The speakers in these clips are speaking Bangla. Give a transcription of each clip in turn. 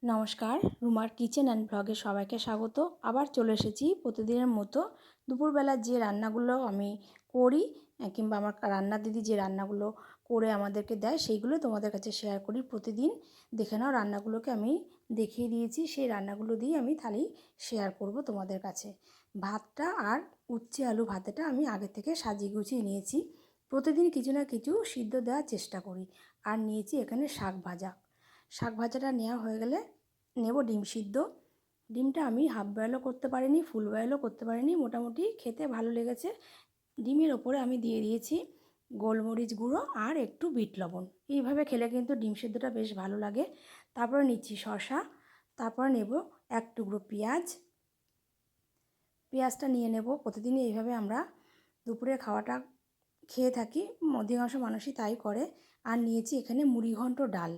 নমস্কার, রুমার কিচেন অ্যান্ড ব্লগে সবাইকে স্বাগত। আবার চলে এসেছি প্রতিদিনের মতো। দুপুরবেলা যে রান্নাগুলো আমি করি কিংবা আমার রান্নার দিদি যে রান্নাগুলো করে আমাদেরকে দেয় সেইগুলো তোমাদের কাছে শেয়ার করি প্রতিদিন। দেখে নাও, রান্নাগুলোকে আমি দেখিয়ে দিয়েছি, সেই রান্নাগুলো দিয়ে আমি থালি শেয়ার করব তোমাদের কাছে। ভাতটা আর উচ্ছে আলু ভাতেটা আমি আগে থেকে সাজিয়ে গুছিয়ে নিয়েছি। প্রতিদিন কিছু না কিছু সিদ্ধ দেওয়ার চেষ্টা করি। আর নিয়েছি এখানে শাক ভাজা। শাক ভাজাটা নেওয়া হয়ে গেলে নেব ডিম সিদ্ধ। ডিমটা আমি হাফ বয়েলও করতে পারিনি, ফুল বয়েলও করতে পারিনি, মোটামুটি খেতে ভালো লেগেছে। ডিমের ওপরে আমি দিয়ে দিয়েছি গোলমরিচ গুঁড়ো আর একটু বিট লবণ। এইভাবে খেলে কিন্তু ডিম সিদ্ধটা বেশ ভালো লাগে। তারপরে নিচ্ছি শসা, তারপরে নেব এক টুকরো পেঁয়াজ। পেঁয়াজটা নিয়ে নেব। প্রতিদিনই এইভাবে আমরা দুপুরে খাওয়াটা খেয়ে থাকি, অধিকাংশ মানুষই তাই করে। আর নিয়েছি এখানে মুড়িঘণ্ট ডাল।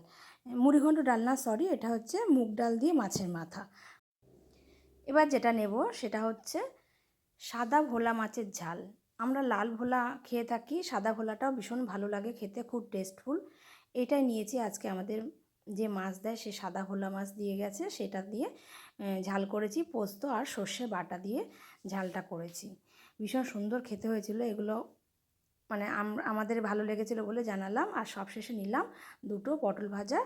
মুড়িঘণ্ট ডাল না, সরি, এটা হচ্ছে মুগ ডাল দিয়ে মাছের মাথা। এবার যেটা নেব সেটা হচ্ছে সাদা ভোলা মাছের ঝাল। আমরা লাল ভোলা খেয়ে থাকি, সাদা ভোলাটাও ভীষণ ভালো লাগে খেতে, খুব টেস্টফুল। এটাই নিয়েছি আজকে। আমাদের যে মাছ দেয় সে সাদা ভোলা মাছ দিয়ে গেছে, সেটা দিয়ে ঝাল করেছি। পোস্ত আর সর্ষে বাটা দিয়ে ঝালটা করেছি। ভীষণ সুন্দর খেতে হয়েছিল এগুলো, মানে আমাদের ভালো লেগেছিলো বলে জানালাম। আর সবশেষে নিলাম দুটো পটল ভাজা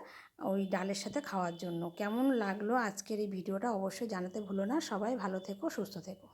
ওই ডালের সাথে খাওয়ার জন্য। কেমন লাগলো আজকের এই ভিডিওটা অবশ্যই জানাতে ভুলো না। সবাই ভালো থেকো, সুস্থ থেকো।